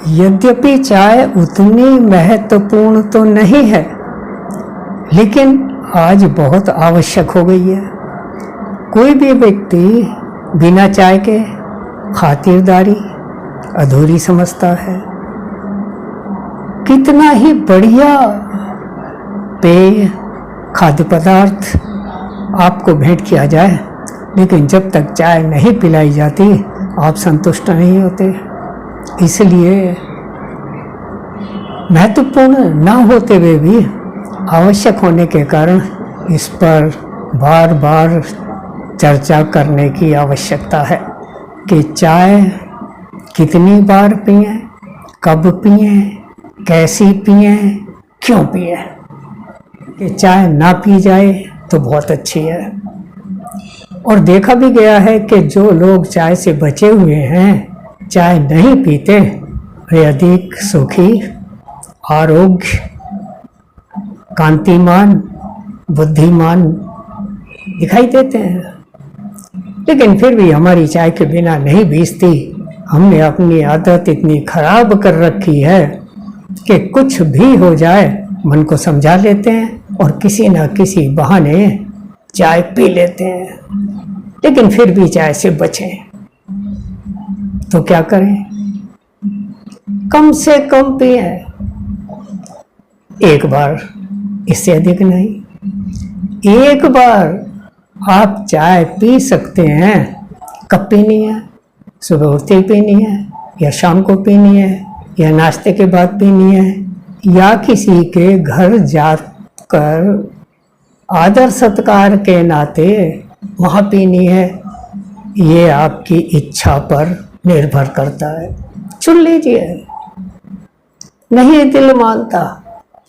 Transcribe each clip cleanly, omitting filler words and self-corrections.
यद्यपि चाय उतनी महत्वपूर्ण तो नहीं है, लेकिन आज बहुत आवश्यक हो गई है। कोई भी व्यक्ति बिना चाय के खातिरदारी अधूरी समझता है। कितना ही बढ़िया पेय खाद्य पदार्थ आपको भेंट किया जाए, लेकिन जब तक चाय नहीं पिलाई जाती आप संतुष्ट नहीं होते। इसलिए महत्वपूर्ण न होते हुए भी आवश्यक होने के कारण इस पर बार बार चर्चा करने की आवश्यकता है कि चाय कितनी बार पिएं, कब पिएं, कैसी पिएं, क्यों पिएं। कि चाय ना पी जाए तो बहुत अच्छी है। और देखा भी गया है कि जो लोग चाय से बचे हुए हैं, चाय नहीं पीते, वे अधिक सुखी, आरोग्य, कांतिमान, बुद्धिमान दिखाई देते हैं। लेकिन फिर भी हमारी चाय के बिना नहीं बीतती। हमने अपनी आदत इतनी खराब कर रखी है कि कुछ भी हो जाए मन को समझा लेते हैं और किसी न किसी बहाने चाय पी लेते हैं। लेकिन फिर भी चाय से बचें तो क्या करें? कम से कम पिएं, एक बार, इससे अधिक नहीं। एक बार आप चाय पी सकते हैं। कब पीनी है? सुबह उठते ही पीनी है, या शाम को पीनी है, या नाश्ते के बाद पीनी है, या किसी के घर जाकर आदर सत्कार के नाते वहाँ पीनी है। ये आपकी इच्छा पर निर्भर करता है। चुन लीजिए। नहीं दिल मानता,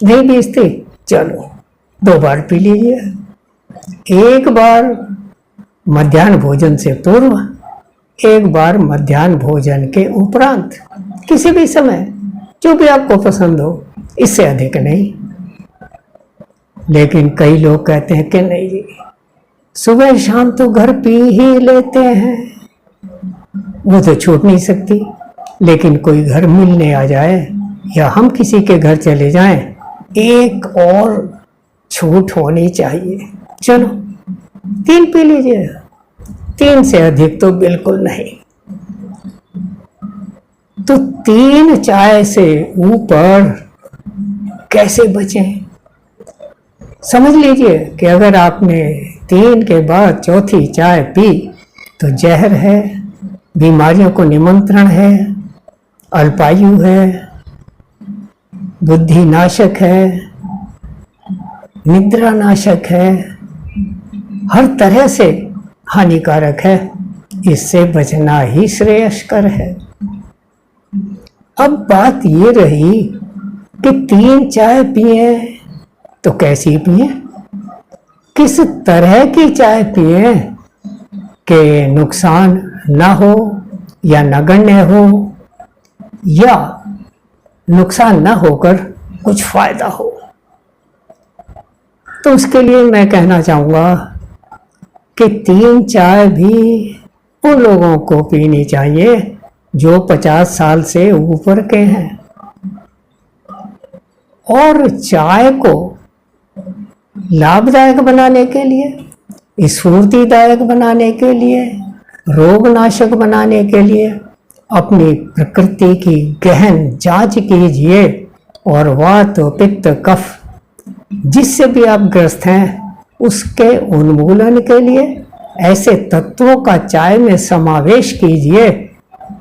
नहीं बीजती, चलो 2 बार पी लीजिए। एक बार मध्याह्न भोजन से पूर्व, एक बार मध्याह्न भोजन के उपरांत, किसी भी समय जो भी आपको पसंद हो, इससे अधिक नहीं। लेकिन कई लोग कहते हैं कि नहीं जी, सुबह शाम तो घर पी ही लेते हैं, वो तो छूट नहीं सकती। लेकिन कोई घर मिलने आ जाए या हम किसी के घर चले जाएं, एक और छूट होनी चाहिए। चलो 3 पी लीजिए, 3 से अधिक तो बिल्कुल नहीं। तो 3 चाय से ऊपर कैसे बचें? समझ लीजिए कि अगर आपने 3 के बाद चौथी चाय पी तो जहर है, बीमारियों को निमंत्रण है, अल्पायु है, बुद्धि नाशक है, निद्रा नाशक है, हर तरह से हानिकारक है। इससे बचना ही श्रेयस्कर है। अब बात ये रही कि 3 चाय पिए तो कैसी पिए, किस तरह की चाय पिए कि नुकसान ना हो या नगण्य हो, या नुकसान ना होकर कुछ फायदा हो। तो उसके लिए मैं कहना चाहूँगा कि 3 चाय भी उन लोगों को पीनी चाहिए जो 50 साल से ऊपर के हैं। और चाय को लाभदायक बनाने के लिए, स्फूर्तिदायक बनाने के लिए, रोगनाशक बनाने के लिए अपनी प्रकृति की गहन जांच कीजिए। और वात, पित्त, कफ जिससे भी आप ग्रस्त हैं, उसके उन्मूलन के लिए ऐसे तत्वों का चाय में समावेश कीजिए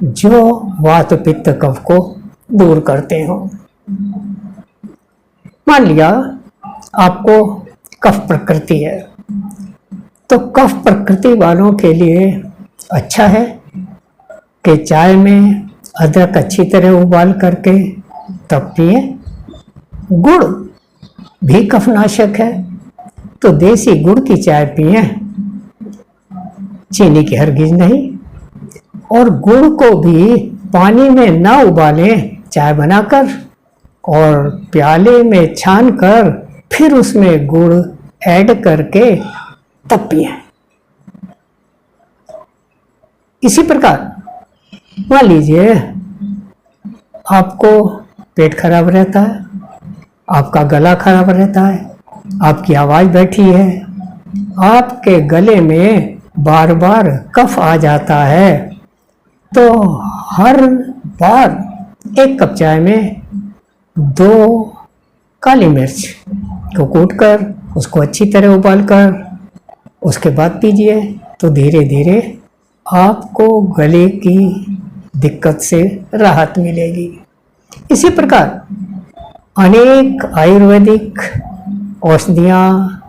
जो वात, पित्त, कफ को दूर करते हो। मान लिया आपको कफ प्रकृति है, तो कफ प्रकृति वालों के लिए अच्छा है कि चाय में अदरक अच्छी तरह उबाल करके तब पिए। गुड़ भी कफनाशक है, तो देसी गुड़ की चाय पिए, चीनी की हरगिज नहीं। और गुड़ को भी पानी में ना उबालें, चाय बनाकर और प्याले में छान कर फिर उसमें गुड़ ऐड करके तब पिए। इसी प्रकार मान लीजिए आपको पेट खराब रहता है, आपका गला खराब रहता है, आपकी आवाज़ बैठी है, आपके गले में बार बार कफ आ जाता है, तो हर बार एक कप चाय में 2 काली मिर्च को कूटकर उसको अच्छी तरह उबालकर उसके बाद पीजिए, तो धीरे धीरे आपको गले की दिक्कत से राहत मिलेगी। इसी प्रकार अनेक आयुर्वेदिक औषधियाँ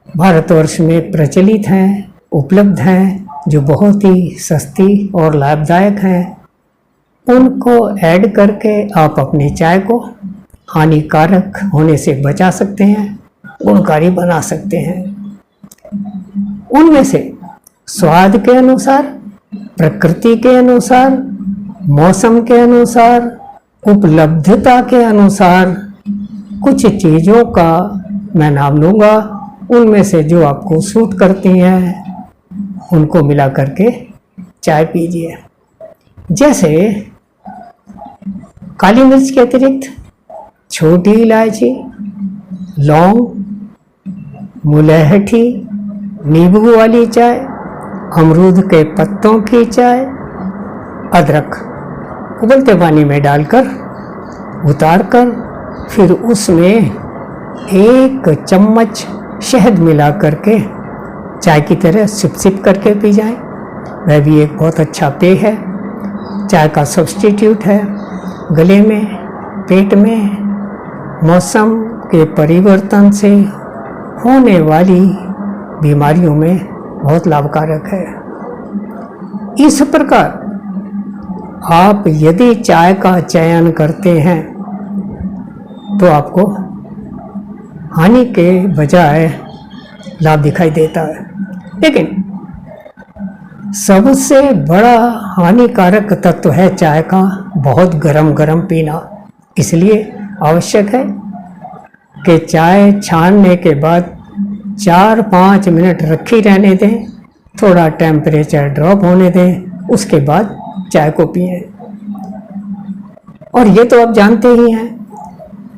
भारतवर्ष में प्रचलित हैं, उपलब्ध हैं, जो बहुत ही सस्ती और लाभदायक हैं। उनको ऐड करके आप अपनी चाय को हानिकारक होने से बचा सकते हैं, गुणकारी बना सकते हैं। उनमें से स्वाद के अनुसार, प्रकृति के अनुसार, मौसम के अनुसार, उपलब्धता के अनुसार कुछ चीज़ों का मैं नाम लूँगा। उनमें से जो आपको सूट करती हैं उनको मिला करके चाय पीजिए। जैसे काली मिर्च के अतिरिक्त छोटी इलायची, लौंग, मुलैठी, नींबू वाली चाय, अमरूद के पत्तों की चाय, अदरक उबलते पानी में डालकर उतारकर फिर उसमें 1 चम्मच शहद मिला करके चाय की तरह सिप सिप करके पी जाए। वह भी एक बहुत अच्छा पेय है, चाय का सब्स्टिट्यूट है। गले में, पेट में मौसम के परिवर्तन से होने वाली बीमारियों में बहुत लाभकारक है। इस प्रकार आप यदि चाय का चयन करते हैं तो आपको हानि के बजाय लाभ दिखाई देता है। लेकिन सबसे बड़ा हानिकारक तत्व है चाय का बहुत गरम गरम पीना। इसलिए आवश्यक है कि चाय छानने के बाद 4-5 मिनट रखी रहने दें, थोड़ा टेम्परेचर ड्रॉप होने दें, उसके बाद चाय को पिएं। और ये तो आप जानते ही हैं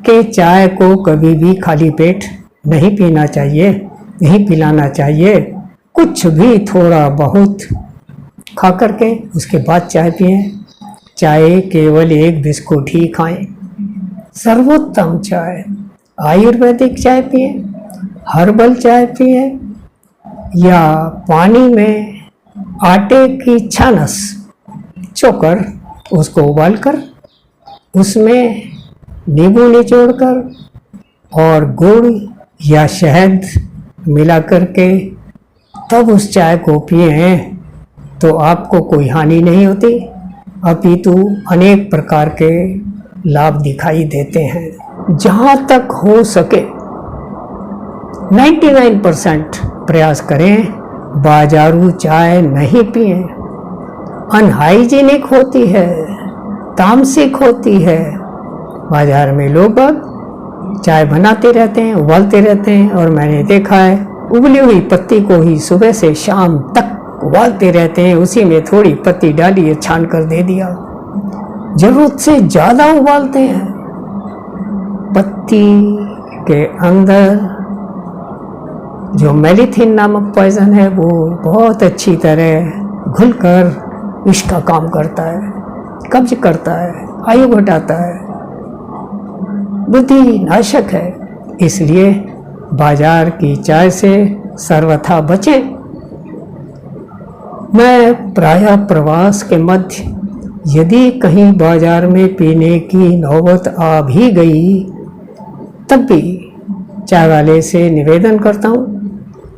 कि चाय को कभी भी खाली पेट नहीं पीना चाहिए, नहीं पिलाना चाहिए। कुछ भी थोड़ा बहुत खा करके उसके बाद चाय पिएं। चाय केवल 1 बिस्कुट ही खाएं। सर्वोत्तम चाय आयुर्वेदिक चाय पिएं, हर्बल चाय पिएं, या पानी में आटे की छानस चोकर उसको उबालकर उसमें नींबू निचोड़कर और गुड़ या शहद मिला करके तब उस चाय को पिए तो आपको कोई हानि नहीं होती, अपितु अनेक प्रकार के लाभ दिखाई देते हैं। जहाँ तक हो सके 99% प्रयास करें बाजारू चाय नहीं पिए। अनहाइजीनिक होती है, तामसिक होती है। बाजार में लोग चाय बनाते रहते हैं, उबालते रहते हैं, और मैंने देखा है उबली हुई पत्ती को ही सुबह से शाम तक उबालते रहते हैं, उसी में थोड़ी पत्ती डाली है, छान कर दे दिया। जरूरत से ज़्यादा उबालते हैं। पत्ती के अंदर जो मेलिथिन नामक पॉइजन है वो बहुत अच्छी तरह घुलकर विष का काम करता है, कब्ज करता है, आयु घटाता है, बुद्धि नाशक है। इसलिए बाजार की चाय से सर्वथा बचें। मैं प्रायः प्रवास के मध्य यदि कहीं बाजार में पीने की नौबत आ भी गई तब भी चाय वाले से निवेदन करता हूँ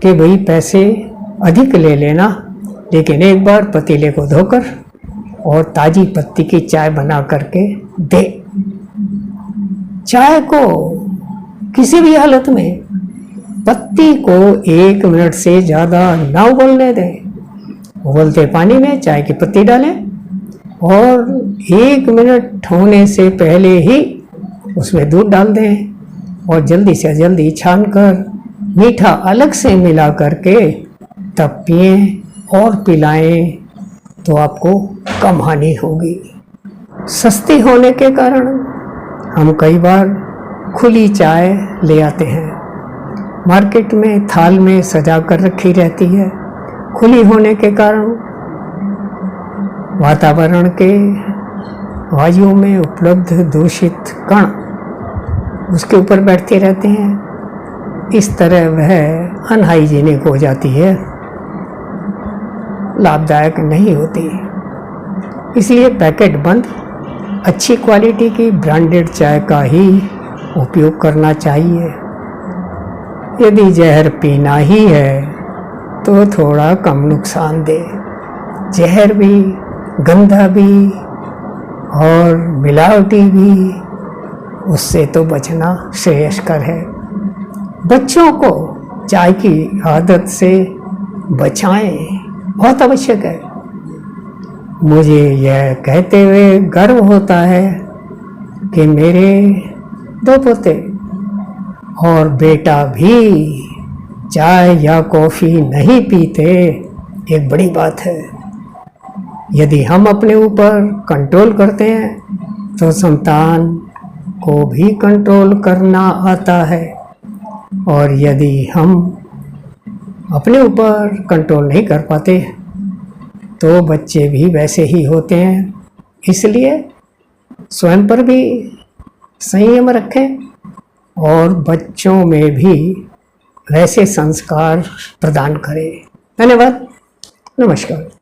कि भाई पैसे अधिक ले लेना, लेकिन एक बार पतीले को धोकर और ताज़ी पत्ती की चाय बना करके दे। चाय को किसी भी हालत में पत्ती को 1 मिनट से ज़्यादा ना उबलने दें। उबलते पानी में चाय की पत्ती डालें और 1 मिनट होने से पहले ही उसमें दूध डाल दें और जल्दी से जल्दी छानकर मीठा अलग से मिला करके तब पिएं और पिलाएं तो आपको कम हानि होगी। सस्ती होने के कारण हम कई बार खुली चाय ले आते हैं। मार्केट में थाल में सजा कर रखी रहती है। खुली होने के कारण वातावरण के वायुओं में उपलब्ध दूषित कण उसके ऊपर बैठते रहते हैं। इस तरह वह अनहाइजीनिक हो जाती है, लाभदायक नहीं होती। इसलिए पैकेट बंद अच्छी क्वालिटी की ब्रांडेड चाय का ही उपयोग करना चाहिए। यदि जहर पीना ही है तो थोड़ा कम नुकसान दे। जहर भी, गंदा भी और मिलावटी भी, उससे तो बचना श्रेयस्कर है। बच्चों को चाय की आदत से बचाएं, बहुत आवश्यक है। मुझे यह कहते हुए गर्व होता है कि मेरे 2 पोते और बेटा भी चाय या कॉफ़ी नहीं पीते, एक बड़ी बात है। यदि हम अपने ऊपर कंट्रोल करते हैं तो संतान को भी कंट्रोल करना आता है, और यदि हम अपने ऊपर कंट्रोल नहीं कर पाते तो बच्चे भी वैसे ही होते हैं। इसलिए स्वयं पर भी संयम रखें और बच्चों में भी वैसे संस्कार प्रदान करें। धन्यवाद, नमस्कार।